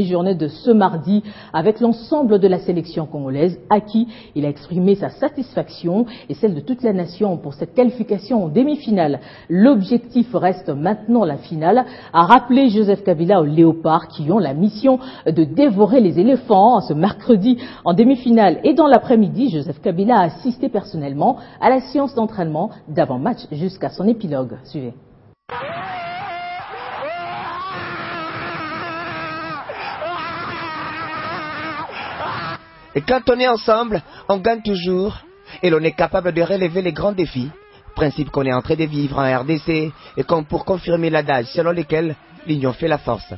Journée de ce mardi avec l'ensemble de la sélection congolaise à qui il a exprimé sa satisfaction et celle de toute la nation pour cette qualification en demi-finale. L'objectif reste maintenant la finale, a rappelé Joseph Kabila aux Léopards qui ont la mission de dévorer les éléphants ce mercredi en demi-finale. Et dans l'après-midi, Joseph Kabila a assisté personnellement à la séance d'entraînement d'avant-match jusqu'à son épilogue. Suivez. Et quand on est ensemble, on gagne toujours et l'on est capable de relever les grands défis. Principe qu'on est en train de vivre en RDC et comme pour confirmer l'adage selon lequel l'union fait la force.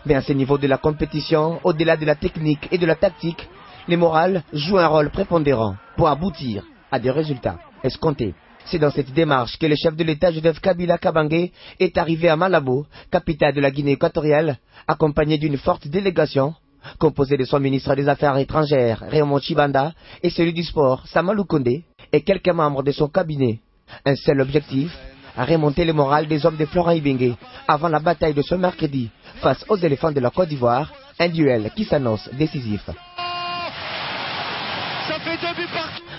Mais à ce niveau de la compétition, au-delà de la technique et de la tactique, les morales jouent un rôle prépondérant pour aboutir à des résultats escomptés. C'est dans cette démarche que le chef de l'État Joseph Kabila Kabange est arrivé à Malabo, capitale de la Guinée équatoriale, accompagné d'une forte délégation, composée de son ministre des Affaires étrangères, Raymond Chibanda, et celui du sport, Samalou Kondé, et quelques membres de son cabinet. Un seul objectif, remonter le moral des hommes de Florent Ibenge avant la bataille de ce mercredi face aux éléphants de la Côte d'Ivoire, un duel qui s'annonce décisif.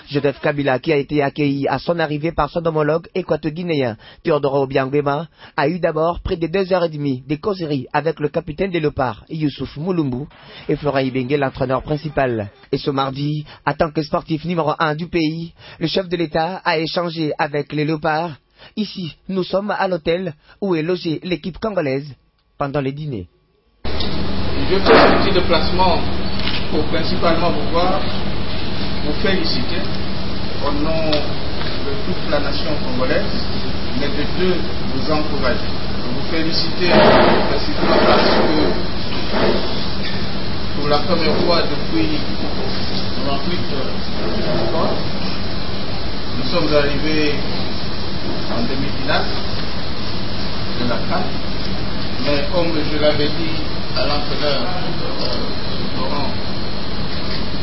Joseph Kabila, qui a été accueilli à son arrivée par son homologue équato-guinéen Théodore Obiang-Nguema, a eu d'abord près de 2h30 de causeries avec le capitaine des Léopards, Youssouf Moulumbu, et Florent Ibenge, l'entraîneur principal. Et ce mardi, en tant que sportif numéro 1 du pays, le chef de l'État a échangé avec les Léopards. Ici, nous sommes à l'hôtel où est logée l'équipe congolaise pendant les dîners. Je fais ce petit déplacement pour principalement vous féliciter au nom de toute la nation congolaise, mais de deux, vous encourager. Vous féliciter principalement parce que pour la première fois depuis 98 nous sommes arrivés en demi-finale de la CAN, mais comme je l'avais dit à l'entraîneur Laurent,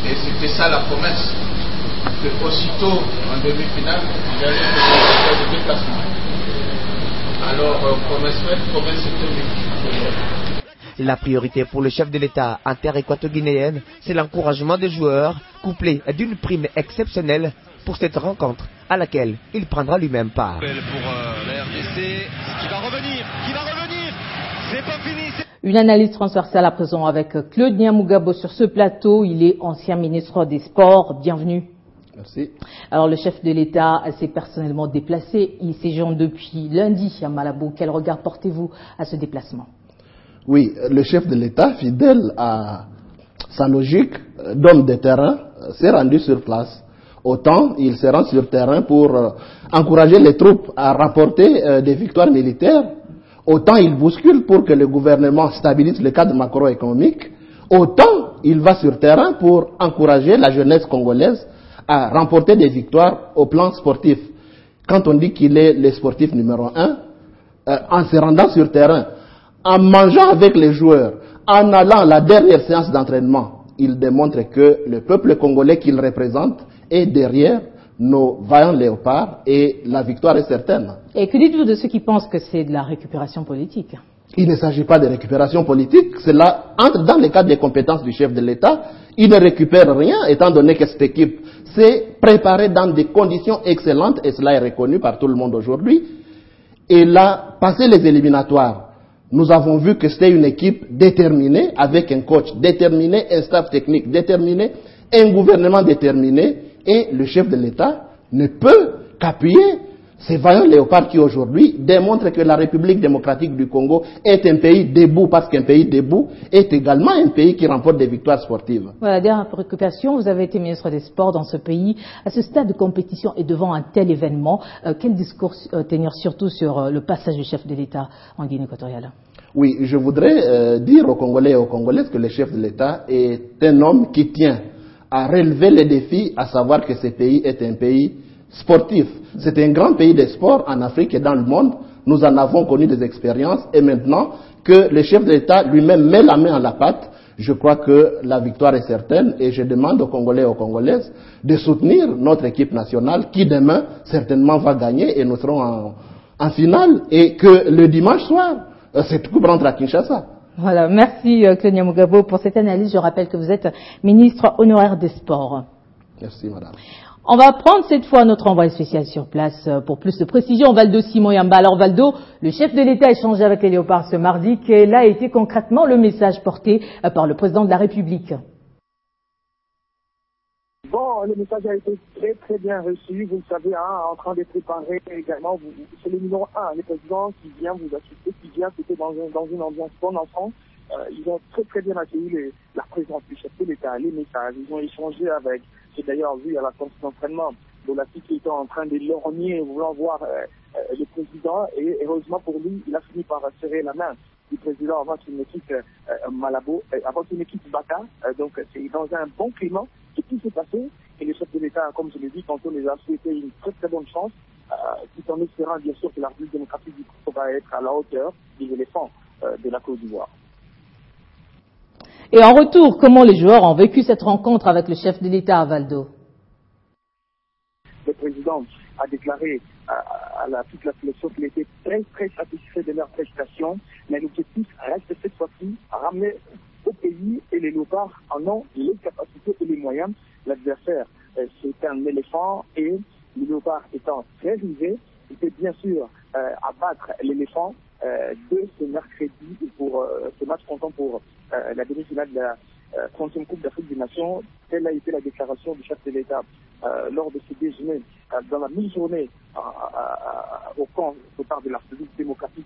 et c'était ça la promesse, que aussitôt en demi-finale, il y allait faire des déplacements. Alors, promesse faite, promesse tenue. La priorité pour le chef de l'État en terre équato-guinéenne, c'est l'encouragement des joueurs, couplé d'une prime exceptionnelle pour cette rencontre à laquelle il prendra lui-même part. Pour la RDC, qui va revenir, c'est pas fini. Une analyse transversale à présent avec Claude Niamugabo sur ce plateau. Il est ancien ministre des Sports. Bienvenue. Merci. Alors le chef de l'État s'est personnellement déplacé. Il séjourne depuis lundi à Malabo. Quel regard portez-vous à ce déplacement? Oui, le chef de l'État, fidèle à sa logique d'homme de terrain, s'est rendu sur place. Autant il se rend sur terrain pour encourager les troupes à rapporter des victoires militaires, autant il bouscule pour que le gouvernement stabilise le cadre macroéconomique, autant il va sur terrain pour encourager la jeunesse congolaise à remporter des victoires au plan sportif. Quand on dit qu'il est le sportif numéro 1, en se rendant sur terrain, en mangeant avec les joueurs, en allant à la dernière séance d'entraînement, il démontre que le peuple congolais qu'il représente est derrière nos vaillants léopards et la victoire est certaine. Et que dites-vous de ceux qui pensent que c'est de la récupération politique? Il ne s'agit pas de récupération politique, cela entre dans le cadre des compétences du chef de l'État. Il ne récupère rien étant donné que cette équipe s'est préparée dans des conditions excellentes et cela est reconnu par tout le monde aujourd'hui. Et là, passé les éliminatoires, nous avons vu que c'était une équipe déterminée, avec un coach déterminé, un staff technique déterminé, un gouvernement déterminé, et le chef de l'État ne peut qu'appuyer ces vaillants léopards qui aujourd'hui démontrent que la République démocratique du Congo est un pays debout, parce qu'un pays debout est également un pays qui remporte des victoires sportives. Voilà, dernière préoccupation, vous avez été ministre des Sports dans ce pays. À ce stade de compétition et devant un tel événement, quel discours tenir surtout sur le passage du chef de l'État en Guinée équatoriale? Oui, je voudrais dire aux Congolais et aux Congolaises que le chef de l'État est un homme qui tient à relever les défis, à savoir que ce pays est un pays sportif. C'est un grand pays de sport en Afrique et dans le monde. Nous en avons connu des expériences et maintenant que le chef de l'État lui-même met la main à la pâte, je crois que la victoire est certaine et je demande aux Congolais et aux Congolaises de soutenir notre équipe nationale qui demain certainement va gagner et nous serons en finale et que le dimanche soir, cette coupe rentre à Kinshasa. Voilà, merci Claudia Mugabo pour cette analyse. Je rappelle que vous êtes ministre honoraire des Sports. Merci madame. On va prendre cette fois notre envoyé spécial sur place pour plus de précision, Valdo Simon Yamba. Alors Valdo, le chef de l'État a échangé avec les Léopards ce mardi. Quel a été concrètement le message porté par le président de la République? Bon, le message a été très bien reçu. Vous le savez, en train de préparer également. C'est le numéro 1, le président qui vient vous assister, qui vient c'était dans une ambiance bon enfant. Ils ont très bien accueilli la présence du chef de l'État, les messages. Ils ont échangé avec, j'ai d'ailleurs vu à la séance d'entraînement, Bolati qui était en train de lorgner, voulant voir le président. Et heureusement pour lui, il a fini par serrer la main du président avant qu'une équipe Malabo, avant qu'une équipe Bata. Donc c'est dans un bon climat que tout s'est passé. Et le chef de l'État, comme je l'ai dit, tantôt les a souhaité une très bonne chance, tout en espérant bien sûr que la République démocratique du Congo va être à la hauteur des éléphants de la Côte d'Ivoire. Et en retour, comment les joueurs ont vécu cette rencontre avec le chef de l'État à Valdo? Le président a déclaré à toute la sélection qu'il était très satisfait de leur prestation, mais l'objectif reste cette fois-ci à ramener au pays et les Léopards en ont les capacités et les moyens. L'adversaire, c'est un éléphant et les Léopards étant très risés, il peut bien sûr abattre l'éléphant de ce mercredi pour ce match comptant pour la demi-finale de la 30e Coupe d'Afrique des Nations. Telle a été la déclaration du chef de l'État lors de ce déjeuner dans la mi-journée au camp au part de la République démocratique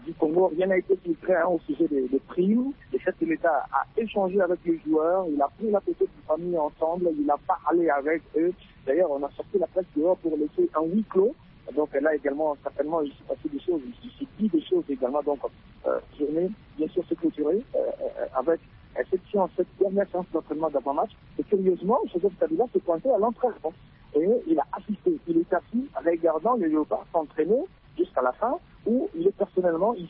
du Congo. Rien n'a été filtré au sujet des primes. Le chef de l'État a échangé avec les joueurs, il a pris la petite famille ensemble, il a parlé avec eux. D'ailleurs, on a sorti la presse dehors pour laisser un huis clos. Donc là également, certainement, il s'est passé des choses, il s'est dit des choses également. Donc, journée, bien sûr, s'est clôturée avec cette dernière séance d'entraînement d'avant-match. Et curieusement, Joseph Kabila s'est pointé à l'entraînement. Et il a assisté, il est assis regardant les Léopards s'entraîner jusqu'à la fin, où il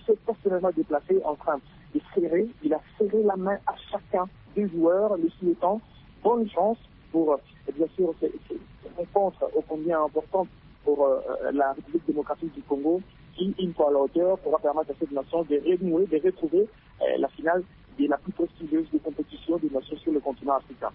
s'est personnellement déplacé en train de serrer, il a serré la main à chacun des joueurs, les souhaitant bonne chance pour, bien sûr, cette rencontre ô combien importante pour la République démocratique du Congo, qui, une fois à la hauteur, pourra permettre à cette nation de renouer, de retrouver la finale de la plus prestigieuse des compétitions des nations sur le continent africain.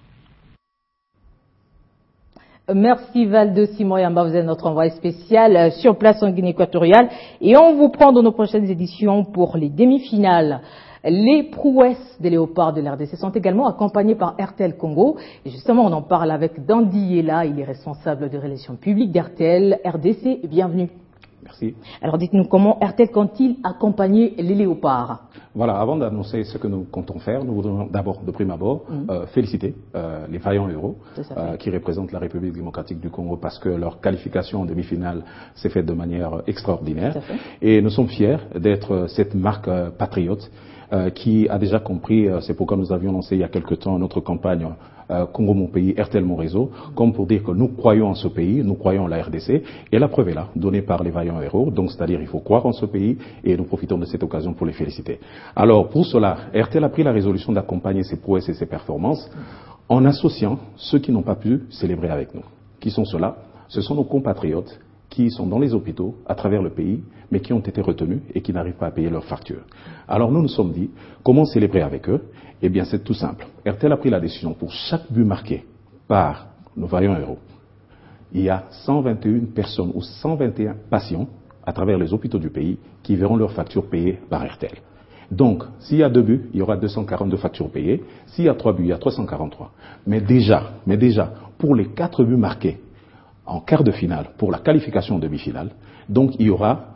Merci Valdo Simon Yamba, vous êtes notre envoyé spécial sur place en Guinée équatoriale et on vous prend dans nos prochaines éditions pour les demi-finales. Les prouesses des Léopards de l'RDC sont également accompagnées par RTL Congo et justement on en parle avec Dandy Yela, il est responsable de relations publiques d'RTL RDC. Bienvenue. Merci. Alors dites-nous comment RTL compte-t-il accompagner les Léopards? Voilà, avant d'annoncer ce que nous comptons faire, nous voudrions d'abord, de prime abord, féliciter les vaillants héros qui représentent la République démocratique du Congo parce que leur qualification en demi-finale s'est faite de manière extraordinaire. Et nous sommes fiers d'être cette marque patriote qui a déjà compris, c'est pourquoi nous avions lancé il y a quelque temps notre campagne Congo mon pays, RTL mon réseau, comme pour dire que nous croyons en ce pays, nous croyons en la RDC, et la preuve est là, donnée par les vaillants héros, donc c'est-à-dire il faut croire en ce pays, et nous profitons de cette occasion pour les féliciter. Alors pour cela, RTL a pris la résolution d'accompagner ses prouesses et ses performances en associant ceux qui n'ont pas pu célébrer avec nous. Qui sont ceux-là? Ce sont nos compatriotes qui sont dans les hôpitaux à travers le pays, mais qui ont été retenus et qui n'arrivent pas à payer leurs factures. Alors nous nous sommes dit, comment célébrer avec eux? Eh bien c'est tout simple. RTL a pris la décision pour chaque but marqué par nos vaillants héros. Il y a 121 personnes ou 121 patients à travers les hôpitaux du pays qui verront leurs factures payées par RTL. Donc, s'il y a 2 buts, il y aura 242 factures payées. S'il y a 3 buts, il y a 343. Mais déjà, pour les 4 buts marqués en quart de finale, pour la qualification en demi-finale, donc il y aura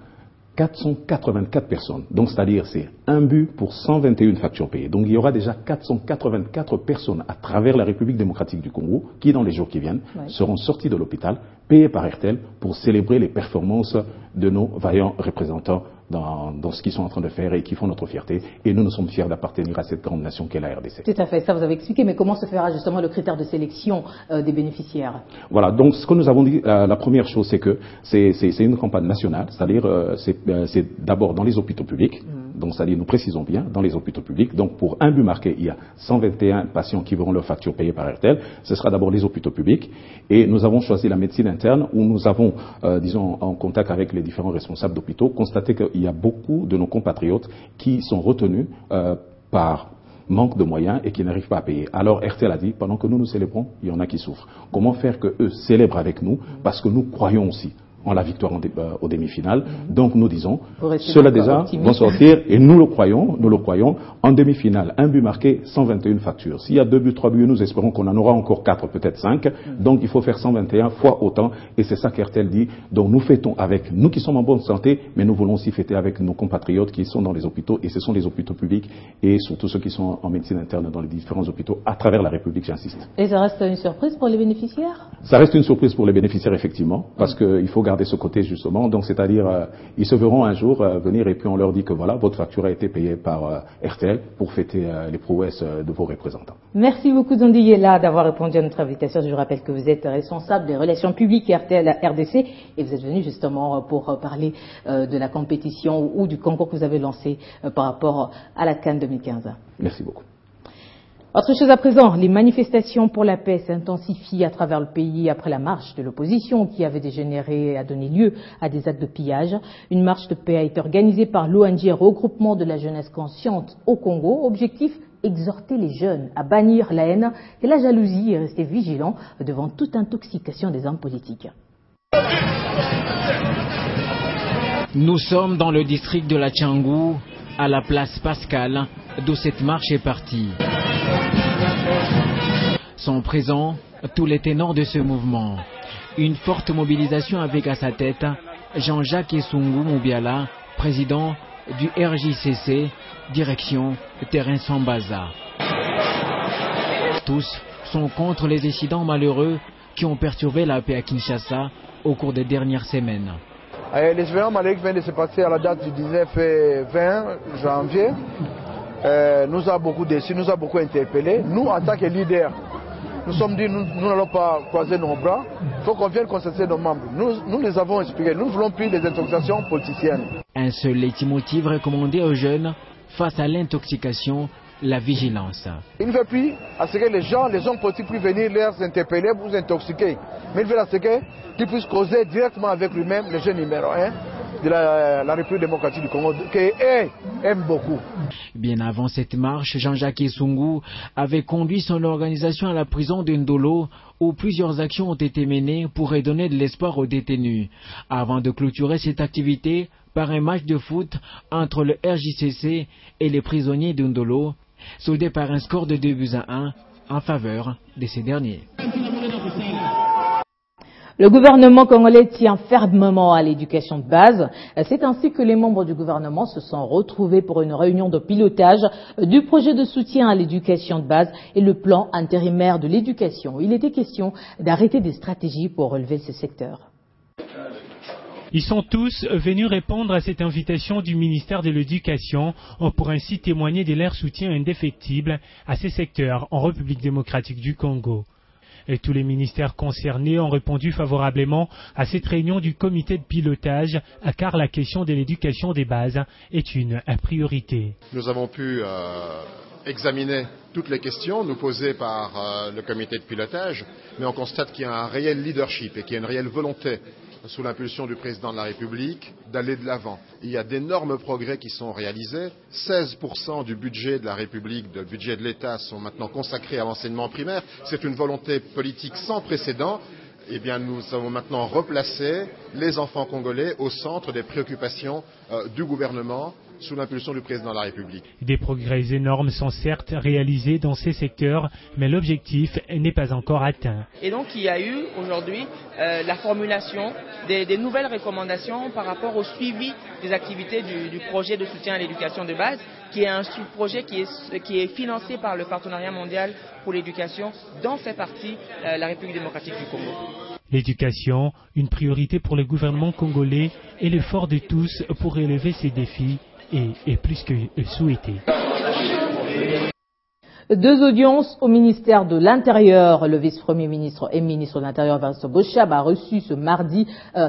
484 personnes. Donc, c'est-à-dire, c'est un but pour 121 factures payées. Donc, il y aura déjà 484 personnes à travers la République démocratique du Congo qui, dans les jours qui viennent, seront sorties de l'hôpital, payées par RTL pour célébrer les performances de nos vaillants représentants dans ce qu'ils sont en train de faire et qui font notre fierté. Et nous sommes fiers d'appartenir à cette grande nation qu'est la RDC. Tout à fait, ça vous avez expliqué, mais comment se fera justement le critère de sélection des bénéficiaires? Voilà, donc ce que nous avons dit, la première chose, c'est que c'est une campagne nationale, c'est-à-dire c'est d'abord dans les hôpitaux publics, Donc, c'est-à-dire, nous précisons bien, dans les hôpitaux publics, donc pour un but marqué, il y a 121 patients qui verront leur facture payée par RTL. Ce sera d'abord les hôpitaux publics. Et nous avons choisi la médecine interne où nous avons, disons, en contact avec les différents responsables d'hôpitaux, constaté qu'il y a beaucoup de nos compatriotes qui sont retenus par manque de moyens et qui n'arrivent pas à payer. Alors RTL a dit, pendant que nous célébrons, il y en a qui souffrent. Comment faire que eux célèbrent avec nous, parce que nous croyons aussi en la victoire aux demi-finales. Donc nous disons, ceux-là déjà vont sortir et nous le croyons, en demi-finale. Un but marqué, 121 factures. S'il y a 2 buts, 3 buts, nous espérons qu'on en aura encore 4, peut-être 5. Donc il faut faire 121 fois autant et c'est ça qu'RTL dit. Donc nous fêtons avec nous qui sommes en bonne santé, mais nous voulons aussi fêter avec nos compatriotes qui sont dans les hôpitaux et ce sont les hôpitaux publics et surtout ceux qui sont en médecine interne dans les différents hôpitaux à travers la République, j'insiste. Et ça reste une surprise pour les bénéficiaires? Ça reste une surprise pour les bénéficiaires, effectivement, parce qu'il faut garder ce côté justement, donc c'est-à-dire ils se verront un jour venir et puis on leur dit que voilà, votre facture a été payée par RTL pour fêter les prouesses de vos représentants. Merci beaucoup Dondi Yella d'avoir répondu à notre invitation. Je vous rappelle que vous êtes responsable des relations publiques RTL RDC et vous êtes venu justement pour parler de la compétition ou du concours que vous avez lancé par rapport à la CAN 2015. Merci beaucoup. Autre chose à présent, les manifestations pour la paix s'intensifient à travers le pays après la marche de l'opposition qui avait dégénéré et a donné lieu à des actes de pillage. Une marche de paix a été organisée par l'ONG Regroupement de la jeunesse consciente au Congo. Objectif, exhorter les jeunes à bannir la haine et la jalousie et rester vigilants devant toute intoxication des hommes politiques. Nous sommes dans le district de la Tchangou, à la place Pascal, d'où cette marche est partie. Sont présents tous les ténors de ce mouvement. Une forte mobilisation avec à sa tête Jean-Jacques Essungu Moubiala, président du RJCC, direction Terrain Sambaza. Tous sont contre les incidents malheureux qui ont perturbé la paix à Kinshasa au cours des dernières semaines. Les événements malheureux qui viennent de se passer à la date du 19 et 20 janvier nous a beaucoup déçus, nous a beaucoup interpellés. Nous, en tant que leaders, nous sommes dit, nous n'allons pas croiser nos bras. Il faut qu'on vienne concerter nos membres. Nous les avons expliqué. Nous ne voulons plus des intoxications politiciennes. Un seul leitmotiv recommandé aux jeunes face à l'intoxication, la vigilance. Il ne veut plus à ce que les hommes politiques puissent venir les interpeller pour vous intoxiquer. Mais il veut à ce qu'ils puissent causer directement avec lui-même, le jeune numéro 1 de la République démocratique du Congo, qu'il aime beaucoup. Bien avant cette marche, Jean-Jacques Essungu avait conduit son organisation à la prison de Ndolo, où plusieurs actions ont été menées pour redonner de l'espoir aux détenus. Avant de clôturer cette activité par un match de foot entre le RJCC et les prisonniers de Ndolo, soldé par un score de 2-1 en faveur de ces derniers. Le gouvernement congolais tient fermement à l'éducation de base. C'est ainsi que les membres du gouvernement se sont retrouvés pour une réunion de pilotage du projet de soutien à l'éducation de base et le plan intérimaire de l'éducation. Il était question d'arrêter des stratégies pour relever ce secteur. Ils sont tous venus répondre à cette invitation du ministère de l'Éducation pour ainsi témoigner de leur soutien indéfectible à ces secteurs en République démocratique du Congo. Et tous les ministères concernés ont répondu favorablement à cette réunion du comité de pilotage, car la question de l'éducation des bases est une priorité. Nous avons pu examiner toutes les questions nous posées par le comité de pilotage, mais on constate qu'il y a un réel leadership et qu'il y a une réelle volonté sous l'impulsion du président de la République, d'aller de l'avant. Il y a d'énormes progrès qui sont réalisés. 16% du budget de la République, du budget de l'État, sont maintenant consacrés à l'enseignement primaire. C'est une volonté politique sans précédent. Eh bien, nous avons maintenant replacé les enfants congolais au centre des préoccupations du gouvernement, sous l'impulsion du président de la République. Des progrès énormes sont certes réalisés dans ces secteurs, mais l'objectif n'est pas encore atteint. Et donc il y a eu aujourd'hui la formulation des nouvelles recommandations par rapport au suivi des activités du projet de soutien à l'éducation de base, qui est un sous-projet qui est financé par le Partenariat mondial pour l'éducation, dont fait partie la République démocratique du Congo. L'éducation, une priorité pour le gouvernement congolais, et l'effort de tous pour relever ces défis est plus que souhaité. 2 audiences au ministère de l'Intérieur. Le vice-premier ministre et ministre de l'Intérieur, Vincent Bochab, a reçu ce mardi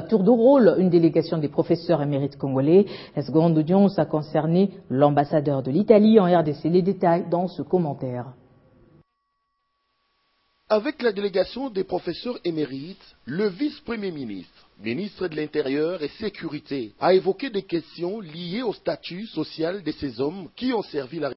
tour de rôle une délégation des professeurs émérites congolais. La seconde audience a concerné l'ambassadeur de l'Italie en RDC. Les détails dans ce commentaire. Avec la délégation des professeurs émérites, le vice-premier ministre, ministre de l'Intérieur et Sécurité, a évoqué des questions liées au statut social de ces hommes qui ont servi la